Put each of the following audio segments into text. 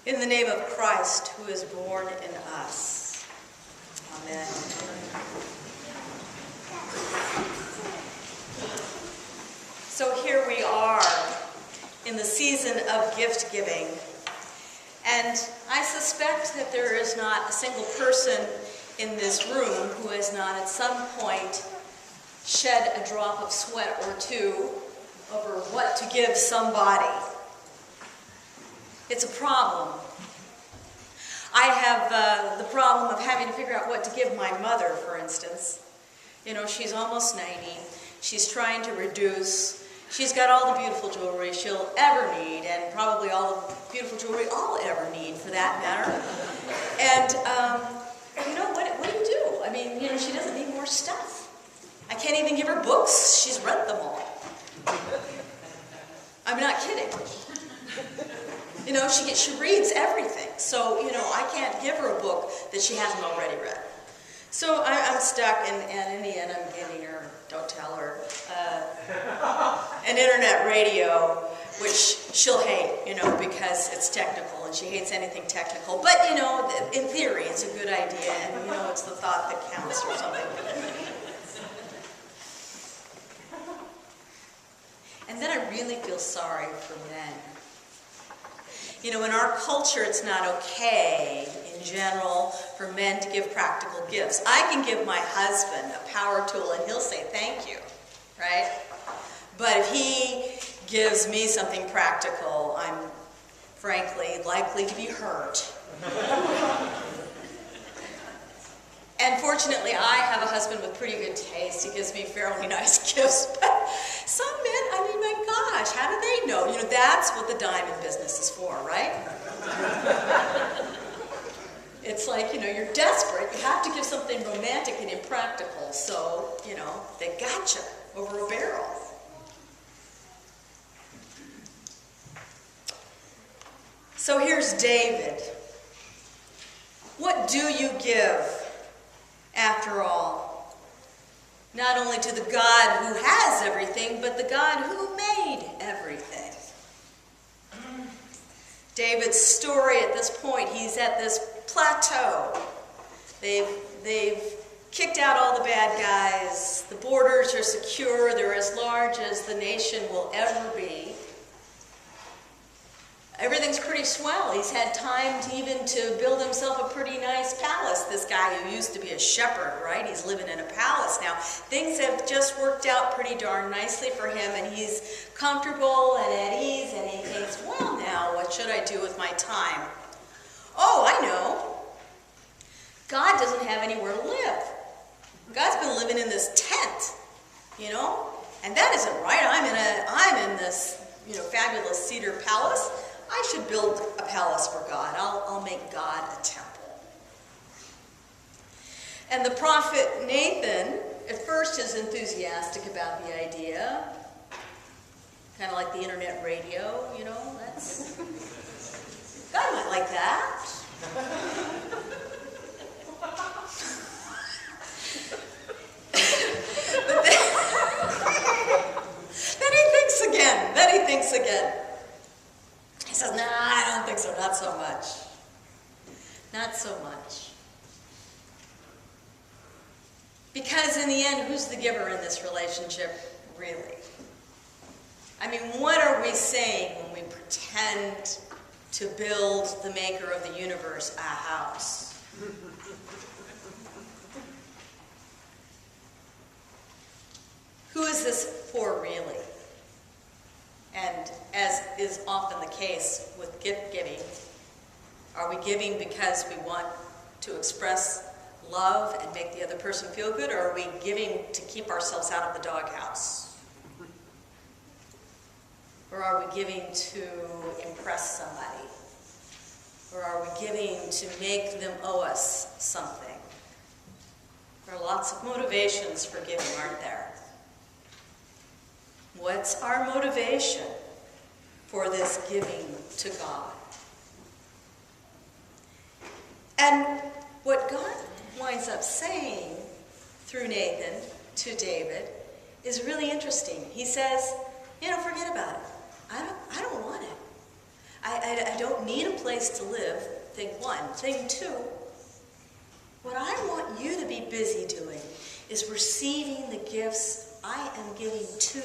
In the name of Christ, who is born in us. Amen. So here we are in the season of gift giving. And I suspect that there is not a single person in this room who has not at some point shed a drop of sweat or two over what to give somebody. It's a problem. I have the problem of having to figure out what to give my mother, for instance. You know, she's almost 90. She's trying to reduce. She's got all the beautiful jewelry she'll ever need, and probably all the beautiful jewelry I'll ever need, for that matter. And, you know, what do you do? I mean, you know, she doesn't need more stuff. I can't even give her books. She's read them all. I'm not kidding. You know, she reads everything. So, you know, I can't give her a book that she hasn't already read. So I'm stuck, and in the end I'm giving her, don't tell her, an internet radio, which she'll hate, you know, because it's technical, and she hates anything technical. But, you know, in theory, it's a good idea, and, you know, it's the thought that counts or something. And then I really feel sorry for men. You know, in our culture, it's not okay, in general, for men to give practical gifts. I can give my husband a power tool, and he'll say, thank you, right? But if he gives me something practical, I'm, frankly, likely to be hurt. And fortunately, I have a husband with pretty good taste. He gives me fairly nice gifts. But some men, I mean, my gosh, how do they know? You know, that's what the diamond business is for, right? It's like, you know, you're desperate. You have to give something romantic and impractical. So, you know, they gotcha over a barrel. So here's David. What do you give? After all, not only to the God who has everything, but the God who made everything. David's story at this point, he's at this plateau. They've kicked out all the bad guys. The borders are secure. They're as large as the nation will ever be. Everything's pretty swell. He's had time to build himself a pretty nice palace. This guy who used to be a shepherd, right? He's living in a palace now. Things have just worked out pretty darn nicely for him, and he's comfortable and at ease, and he thinks, well, now, what should I do with my time? Oh, I know. God doesn't have anywhere to live. God's been living in this tent, you know? And that isn't right. I'm in this, you know, fabulous cedar palace. I should build a palace for God. I'll make God a temple. And the prophet Nathan, at first, is enthusiastic about the idea. Kind of like the internet radio, you know. That's God might like that. But then he thinks again. He says, nah, I don't think so, not so much. Not so much. Because in the end, who's the giver in this relationship, really? I mean, what are we saying when we pretend to build the maker of the universe a house? Who is this for, really? And as is often the case with gift giving, are we giving because we want to express love and make the other person feel good, or are we giving to keep ourselves out of the doghouse? Or are we giving to impress somebody? Or are we giving to make them owe us something? There are lots of motivations for giving, aren't there? What's our motivation for this giving to God? And what God winds up saying through Nathan to David is really interesting. He says, you know, forget about it. I don't want it. I I don't need a place to live, thing one. Thing two, what I want you to be busy doing is receiving the gifts I am giving to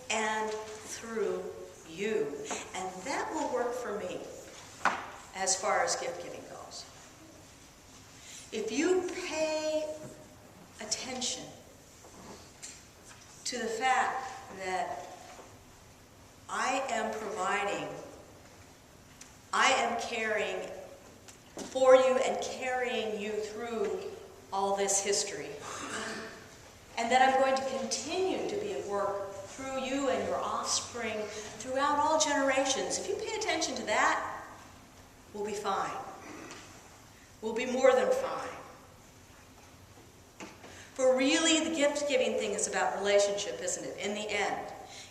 and through you. And that will work for me as far as gift giving goes. If you pay attention to the fact that I am providing, I am caring for you and carrying you through all this history, and that I'm going to continue to be at work through you and your offspring throughout all generations. If you pay attention to that, we'll be fine. We'll be more than fine. For really, the gift-giving thing is about relationship, isn't it? In the end,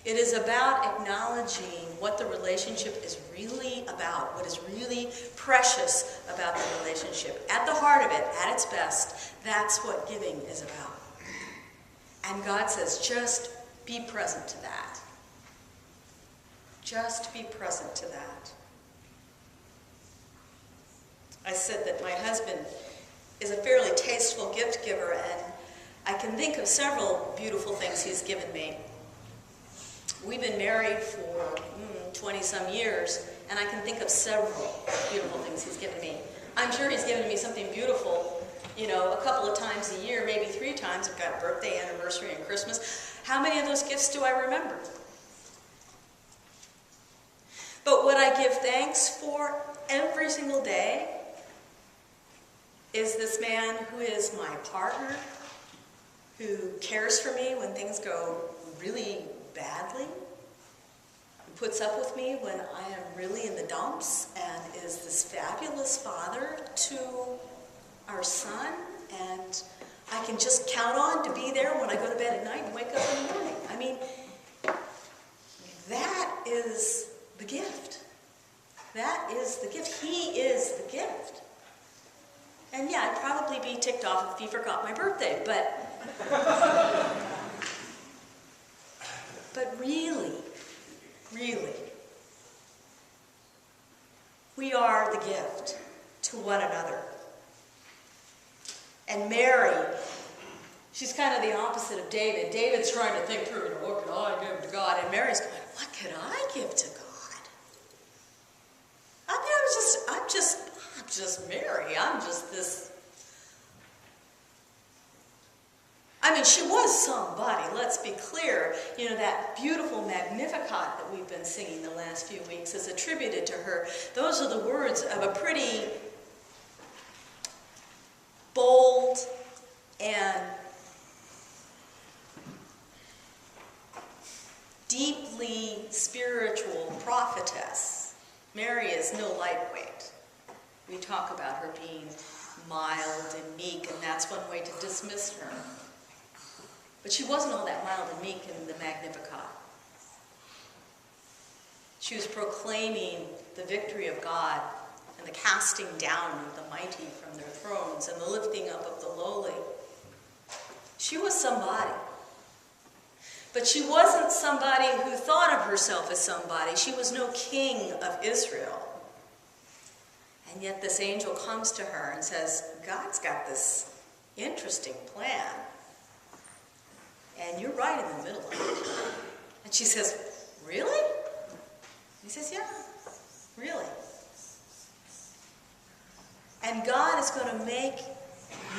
it is about acknowledging what the relationship is really about, what is really precious about the relationship. At the heart of it, at its best, that's what giving is about. And God says, just be present to that. Just be present to that. I said that my husband is a fairly tasteful gift giver, and I can think of several beautiful things he's given me. We've been married for 20-some years, and I can think of several beautiful things he's given me. I'm sure he's given me something beautiful, a couple of times a year, maybe 3 times. I've got birthday, anniversary, and Christmas. How many of those gifts do I remember? But what I give thanks for every single day is this man who is my partner, who cares for me when things go really badly, who puts up with me when I am really in the dumps, and is this fabulous father to our son, and I can just count on to be there when I go to bed at night and wake up in the morning. I mean, that is the gift. That is the gift. He is the gift. And yeah, I'd probably be ticked off if he forgot my birthday, but really, we are the gift to one another. And Mary, she's kind of the opposite of David. David's trying to think through, what can I give to God? And Mary's going, what can I give to God? I'm just Mary. I'm just this. I mean, she was somebody, let's be clear. That beautiful Magnificat that we've been singing the last few weeks is attributed to her. Those are the words of a pretty bold and deeply spiritual prophetess. Mary is no lightweight. We talk about her being mild and meek, and that's one way to dismiss her. But she wasn't all that mild and meek in the Magnificat. She was proclaiming the victory of God and the casting down of the mighty from their thrones and the lifting up of the lowly. She was somebody. But she wasn't somebody who thought of herself as somebody. She was no king of Israel. And yet this angel comes to her and says, God's got this interesting plan. And you're right in the middle of it. And she says, really? He says, yeah, really. And God is going to make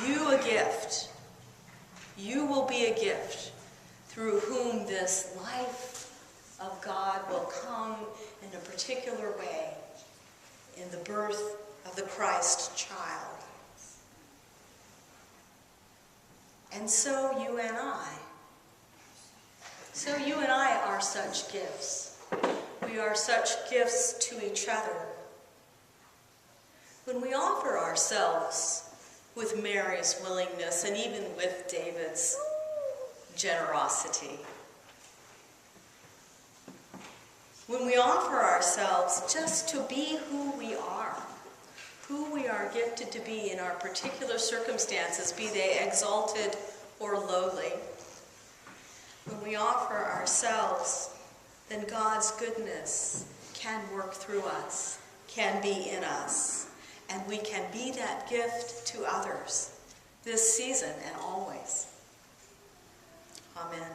you a gift. You will be a gift through whom this life of God will come in a particular way in the birth of the Christ child. And so you and I are such gifts. We are such gifts to each other. When we offer ourselves with Mary's willingness and even with David's generosity, when we offer ourselves just to be who we are gifted to be in our particular circumstances, be they exalted or lowly, when we offer ourselves, then God's goodness can work through us can be in us, and we can be that gift to others this season and always. Amen.